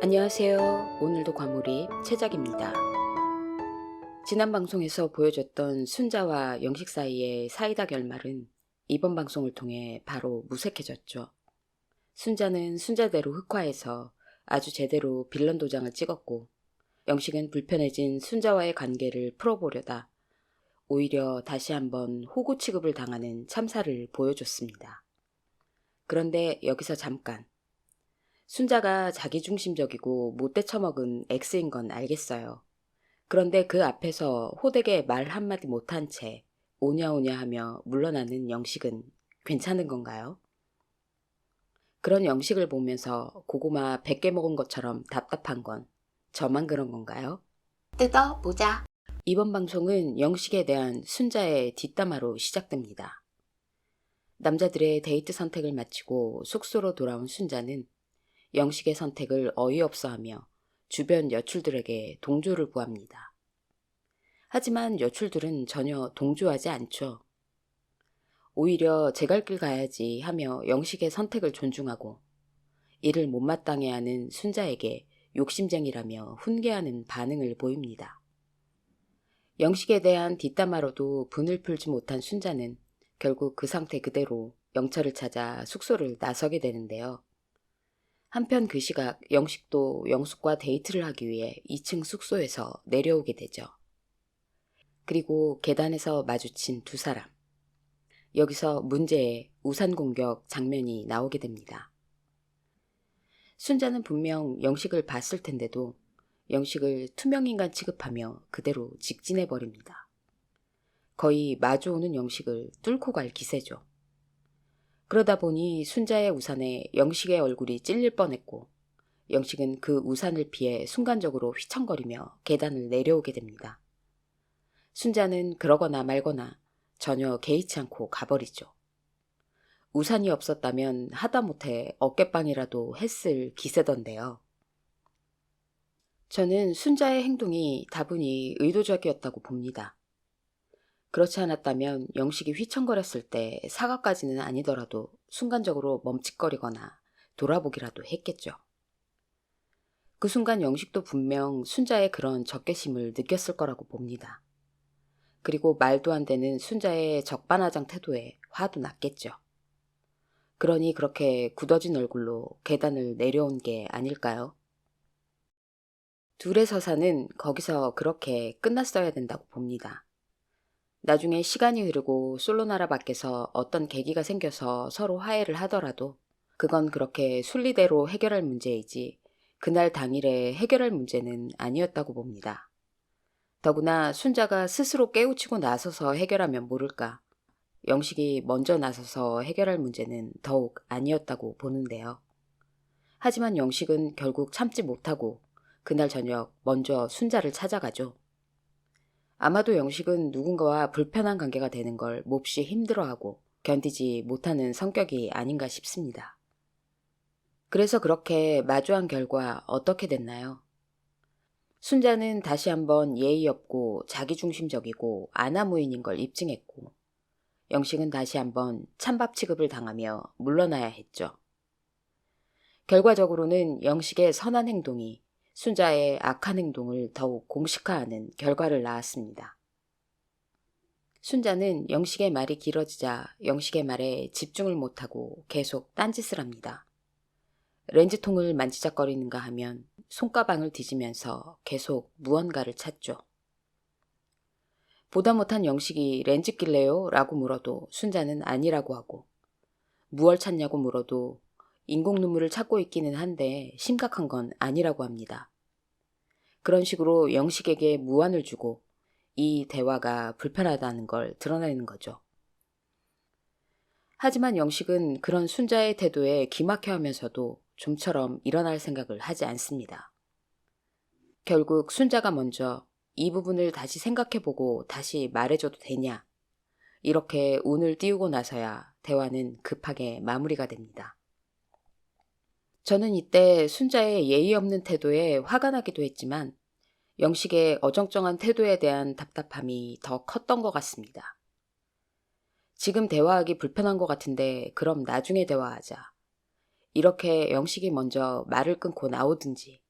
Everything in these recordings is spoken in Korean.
안녕하세요. 오늘도 과몰입 최작입니다. 지난 방송에서 보여줬던 순자와 영식 사이의 사이다 결말은 이번 방송을 통해 바로 무색해졌죠. 순자는 순자대로 흑화해서 아주 제대로 빌런 도장을 찍었고, 영식은 불편해진 순자와의 관계를 풀어보려다 오히려 다시 한번 호구 취급을 당하는 참사를 보여줬습니다. 그런데 여기서 잠깐. 순자가 자기중심적이고 못돼 처먹은 X인 건 알겠어요. 그런데 그 앞에서 호되게 말 한마디 못한 채 오냐오냐 하며 물러나는 영식은 괜찮은 건가요? 그런 영식을 보면서 고구마 100개 먹은 것처럼 답답한 건 저만 그런 건가요? 뜯어보자. 이번 방송은 영식에 대한 순자의 뒷담화로 시작됩니다. 남자들의 데이트 선택을 마치고 숙소로 돌아온 순자는 영식의 선택을 어이없어하며 주변 여출들에게 동조를 구합니다. 하지만 여출들은 전혀 동조하지 않죠. 오히려 제 갈 길 가야지 하며 영식의 선택을 존중하고 이를 못마땅해 하는 순자에게 욕심쟁이라며 훈계하는 반응을 보입니다. 영식에 대한 뒷담화로도 분을 풀지 못한 순자는 결국 그 상태 그대로 영철을 찾아 숙소를 나서게 되는데요. 한편 그 시각 영식도 영숙과 데이트를 하기 위해 2층 숙소에서 내려오게 되죠. 그리고 계단에서 마주친 두 사람. 여기서 문제의 우산 공격 장면이 나오게 됩니다. 순자는 분명 영식을 봤을 텐데도 영식을 투명인간 취급하며 그대로 직진해버립니다. 거의 마주오는 영식을 뚫고 갈 기세죠. 그러다 보니 순자의 우산에 영식의 얼굴이 찔릴 뻔했고 영식은 그 우산을 피해 순간적으로 휘청거리며 계단을 내려오게 됩니다. 순자는 그러거나 말거나 전혀 개의치 않고 가버리죠. 우산이 없었다면 하다못해 어깨빵이라도 했을 기세던데요. 저는 순자의 행동이 다분히 의도적이었다고 봅니다. 그렇지 않았다면 영식이 휘청거렸을 때 사과까지는 아니더라도 순간적으로 멈칫거리거나 돌아보기라도 했겠죠. 그 순간 영식도 분명 순자의 그런 적개심을 느꼈을 거라고 봅니다. 그리고 말도 안 되는 순자의 적반하장 태도에 화도 났겠죠. 그러니 그렇게 굳어진 얼굴로 계단을 내려온 게 아닐까요? 둘의 서사는 거기서 그렇게 끝났어야 된다고 봅니다. 나중에 시간이 흐르고 솔로나라 밖에서 어떤 계기가 생겨서 서로 화해를 하더라도 그건 그렇게 순리대로 해결할 문제이지 그날 당일에 해결할 문제는 아니었다고 봅니다. 더구나 순자가 스스로 깨우치고 나서서 해결하면 모를까 영식이 먼저 나서서 해결할 문제는 더욱 아니었다고 보는데요. 하지만 영식은 결국 참지 못하고 그날 저녁 먼저 순자를 찾아가죠. 아마도 영식은 누군가와 불편한 관계가 되는 걸 몹시 힘들어하고 견디지 못하는 성격이 아닌가 싶습니다. 그래서 그렇게 마주한 결과 어떻게 됐나요? 순자는 다시 한번 예의 없고 자기중심적이고 아나무인인 걸 입증했고 영식은 다시 한번 찬밥 취급을 당하며 물러나야 했죠. 결과적으로는 영식의 선한 행동이 순자의 악한 행동을 더욱 공식화하는 결과를 낳았습니다. 순자는 영식의 말이 길어지자 영식의 말에 집중을 못하고 계속 딴짓을 합니다. 렌즈통을 만지작거리는가 하면 손가방을 뒤지면서 계속 무언가를 찾죠. 보다 못한 영식이 렌즈 낄래요? 라고 물어도 순자는 아니라고 하고 무얼 찾냐고 물어도 인공 눈물을 찾고 있기는 한데 심각한 건 아니라고 합니다. 그런 식으로 영식에게 무안을 주고 이 대화가 불편하다는 걸 드러내는 거죠. 하지만 영식은 그런 순자의 태도에 기막혀하면서도 좀처럼 일어날 생각을 하지 않습니다. 결국 순자가 먼저 이 부분을 다시 생각해보고 다시 말해줘도 되냐 이렇게 운을 띄우고 나서야 대화는 급하게 마무리가 됩니다. 저는 이때 순자의 예의 없는 태도에 화가 나기도 했지만 영식의 어정쩡한 태도에 대한 답답함이 더 컸던 것 같습니다. 지금 대화하기 불편한 것 같은데 그럼 나중에 대화하자. 이렇게 영식이 먼저 말을 끊고 나오든지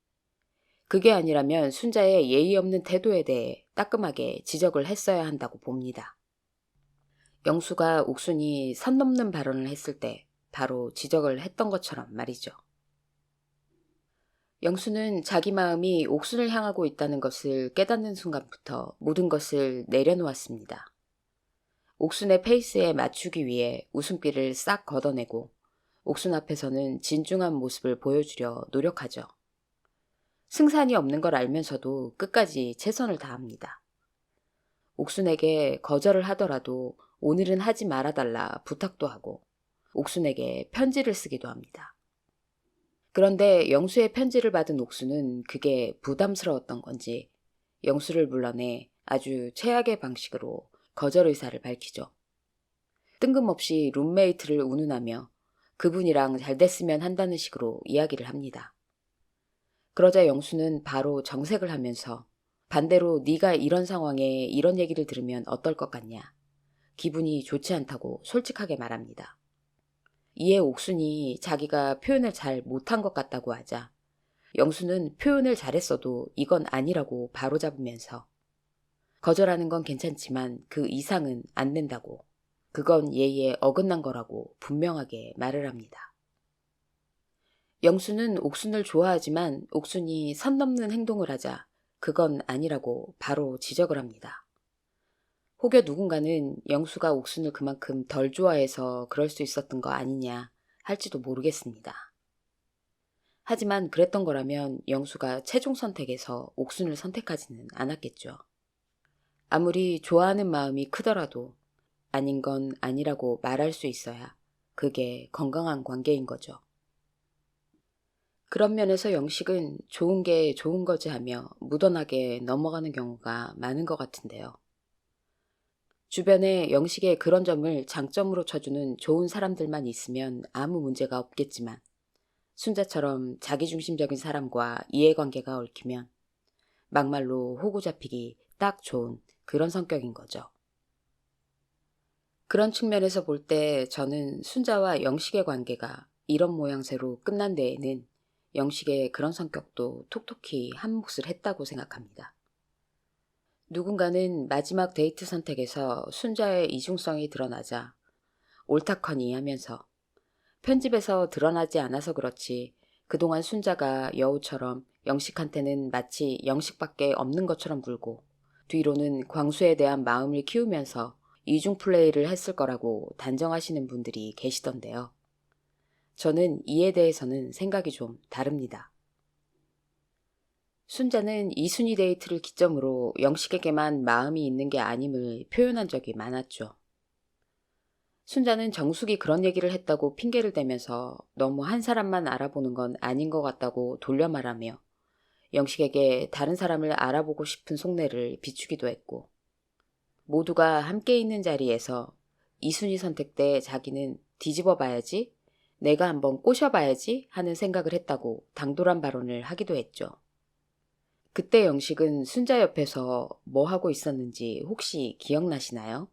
그게 아니라면 순자의 예의 없는 태도에 대해 따끔하게 지적을 했어야 한다고 봅니다. 영수가 옥순이 선 넘는 발언을 했을 때 바로 지적을 했던 것처럼 말이죠. 영수는 자기 마음이 옥순을 향하고 있다는 것을 깨닫는 순간부터 모든 것을 내려놓았습니다. 옥순의 페이스에 맞추기 위해 웃음기를 싹 걷어내고 옥순 앞에서는 진중한 모습을 보여주려 노력하죠. 승산이 없는 걸 알면서도 끝까지 최선을 다합니다. 옥순에게 거절을 하더라도 오늘은 하지 말아달라 부탁도 하고 옥순에게 편지를 쓰기도 합니다. 그런데 영수의 편지를 받은 옥수는 그게 부담스러웠던 건지 영수를 불러내 아주 최악의 방식으로 거절 의사를 밝히죠. 뜬금없이 룸메이트를 운운하며 그분이랑 잘 됐으면 한다는 식으로 이야기를 합니다. 그러자 영수는 바로 정색을 하면서 반대로 네가 이런 상황에 이런 얘기를 들으면 어떨 것 같냐. 기분이 좋지 않다고 솔직하게 말합니다. 이에 옥순이 자기가 표현을 잘 못한 것 같다고 하자 영수는 표현을 잘했어도 이건 아니라고 바로잡으면서 거절하는 건 괜찮지만 그 이상은 안 된다고 그건 예의에 어긋난 거라고 분명하게 말을 합니다. 영수는 옥순을 좋아하지만 옥순이 선 넘는 행동을 하자 그건 아니라고 바로 지적을 합니다. 혹여 누군가는 영수가 옥순을 그만큼 덜 좋아해서 그럴 수 있었던 거 아니냐 할지도 모르겠습니다. 하지만 그랬던 거라면 영수가 최종 선택에서 옥순을 선택하지는 않았겠죠. 아무리 좋아하는 마음이 크더라도 아닌 건 아니라고 말할 수 있어야 그게 건강한 관계인 거죠. 그런 면에서 영식은 좋은 게 좋은 거지 하며 무던하게 넘어가는 경우가 많은 것 같은데요. 주변에 영식의 그런 점을 장점으로 쳐주는 좋은 사람들만 있으면 아무 문제가 없겠지만 순자처럼 자기중심적인 사람과 이해관계가 얽히면 막말로 호구 잡히기 딱 좋은 그런 성격인 거죠. 그런 측면에서 볼 때 저는 순자와 영식의 관계가 이런 모양새로 끝난 데에는 영식의 그런 성격도 톡톡히 한 몫을 했다고 생각합니다. 누군가는 마지막 데이트 선택에서 순자의 이중성이 드러나자 옳다커니 하면서 편집에서 드러나지 않아서 그렇지 그동안 순자가 여우처럼 영식한테는 마치 영식밖에 없는 것처럼 굴고 뒤로는 광수에 대한 마음을 키우면서 이중 플레이를 했을 거라고 단정하시는 분들이 계시던데요. 저는 이에 대해서는 생각이 좀 다릅니다. 순자는 이순희 데이트를 기점으로 영식에게만 마음이 있는 게 아님을 표현한 적이 많았죠. 순자는 정숙이 그런 얘기를 했다고 핑계를 대면서 너무 한 사람만 알아보는 건 아닌 것 같다고 돌려 말하며 영식에게 다른 사람을 알아보고 싶은 속내를 비추기도 했고 모두가 함께 있는 자리에서 이순희 선택 때 자기는 뒤집어 봐야지, 내가 한번 꼬셔봐야지 하는 생각을 했다고 당돌한 발언을 하기도 했죠. 그때 영식은 순자 옆에서 뭐 하고 있었는지 혹시 기억나시나요?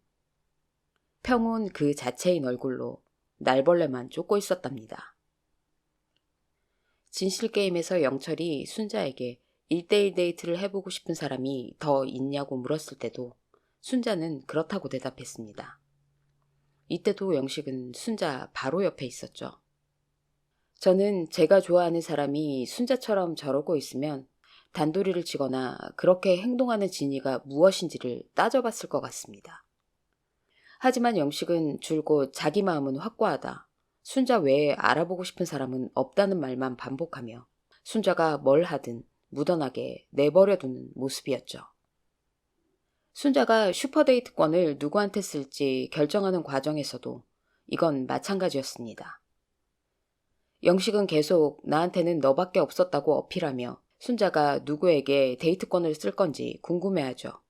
평온 그 자체인 얼굴로 날벌레만 쫓고 있었답니다. 진실게임에서 영철이 순자에게 1대1 데이트를 해보고 싶은 사람이 더 있냐고 물었을 때도 순자는 그렇다고 대답했습니다. 이때도 영식은 순자 바로 옆에 있었죠. 저는 제가 좋아하는 사람이 순자처럼 저러고 있으면 단도리를 치거나 그렇게 행동하는 진위가 무엇인지를 따져봤을 것 같습니다. 하지만 영식은 줄곧 자기 마음은 확고하다. 순자 외에 알아보고 싶은 사람은 없다는 말만 반복하며 순자가 뭘 하든 무던하게 내버려두는 모습이었죠. 순자가 슈퍼데이트권을 누구한테 쓸지 결정하는 과정에서도 이건 마찬가지였습니다. 영식은 계속 나한테는 너밖에 없었다고 어필하며 순자가 누구에게 데이트권을 쓸 건지 궁금해하죠.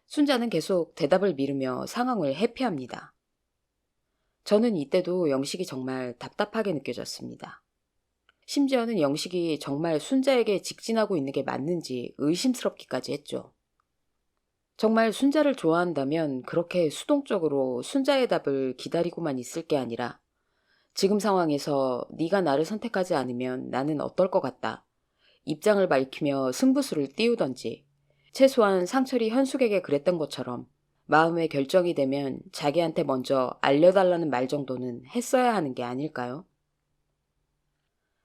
순자는 계속 대답을 미루며 상황을 회피합니다. 저는 이때도 영식이 정말 답답하게 느껴졌습니다. 심지어는 영식이 정말 순자에게 직진하고 있는 게 맞는지 의심스럽기까지 했죠. 정말 순자를 좋아한다면 그렇게 수동적으로 순자의 답을 기다리고만 있을 게 아니라 지금 상황에서 네가 나를 선택하지 않으면 나는 어떨 것 같다. 입장을 밝히며 승부수를 띄우던지 최소한 상철이 현숙에게 그랬던 것처럼 마음의 결정이 되면 자기한테 먼저 알려달라는 말 정도는 했어야 하는 게 아닐까요?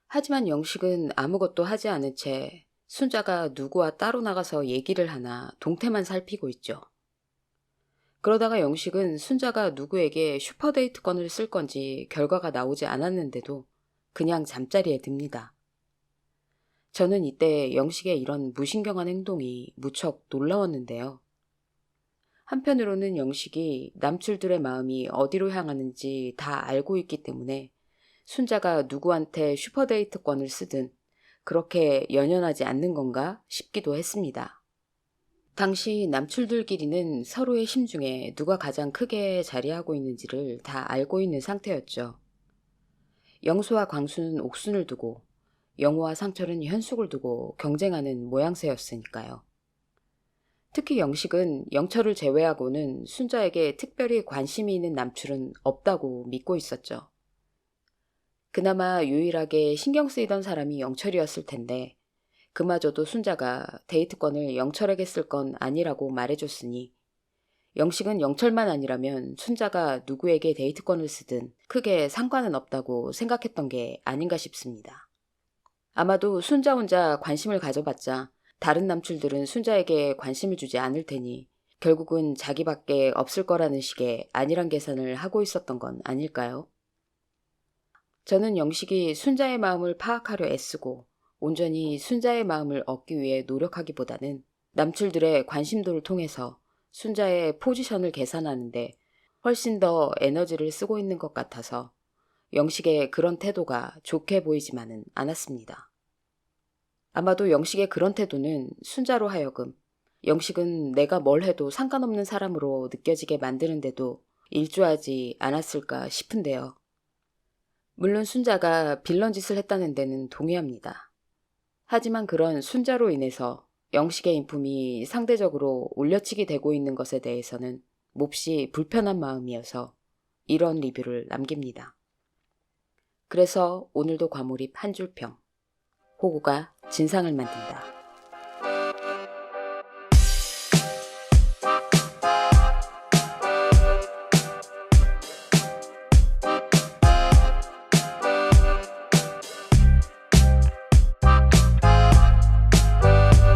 하지만 영식은 아무것도 하지 않은 채 순자가 누구와 따로 나가서 얘기를 하나 동태만 살피고 있죠. 그러다가 영식은 순자가 누구에게 슈퍼데이트권을 쓸 건지 결과가 나오지 않았는데도 그냥 잠자리에 듭니다. 저는 이때 영식의 이런 무신경한 행동이 무척 놀라웠는데요. 한편으로는 영식이 남출들의 마음이 어디로 향하는지 다 알고 있기 때문에 순자가 누구한테 슈퍼데이트권을 쓰든 그렇게 연연하지 않는 건가 싶기도 했습니다. 당시 남출들끼리는 서로의 심중에 누가 가장 크게 자리하고 있는지를 다 알고 있는 상태였죠. 영수와 광수는 옥순을 두고 영호와 상철은 현숙을 두고 경쟁하는 모양새였으니까요. 특히 영식은 영철을 제외하고는 순자에게 특별히 관심이 있는 남출은 없다고 믿고 있었죠. 그나마 유일하게 신경 쓰이던 사람이 영철이었을 텐데 그마저도 순자가 데이트권을 영철에게 쓸 건 아니라고 말해줬으니 영식은 영철만 아니라면 순자가 누구에게 데이트권을 쓰든 크게 상관은 없다고 생각했던 게 아닌가 싶습니다. 아마도 순자 혼자 관심을 가져봤자 다른 남출들은 순자에게 관심을 주지 않을 테니 결국은 자기밖에 없을 거라는 식의 안일한 계산을 하고 있었던 건 아닐까요? 저는 영식이 순자의 마음을 파악하려 애쓰고 온전히 순자의 마음을 얻기 위해 노력하기보다는 남출들의 관심도를 통해서 순자의 포지션을 계산하는데 훨씬 더 에너지를 쓰고 있는 것 같아서 영식의 그런 태도가 좋게 보이지만은 않았습니다. 아마도 영식의 그런 태도는 순자로 하여금 영식은 내가 뭘 해도 상관없는 사람으로 느껴지게 만드는데도 일조하지 않았을까 싶은데요. 물론 순자가 빌런 짓을 했다는 데는 동의합니다. 하지만 그런 순자로 인해서 영식의 인품이 상대적으로 올려치기 되고 있는 것에 대해서는 몹시 불편한 마음이어서 이런 리뷰를 남깁니다. 그래서 오늘도 과몰입 한 줄평. 호구가 진상을 만든다.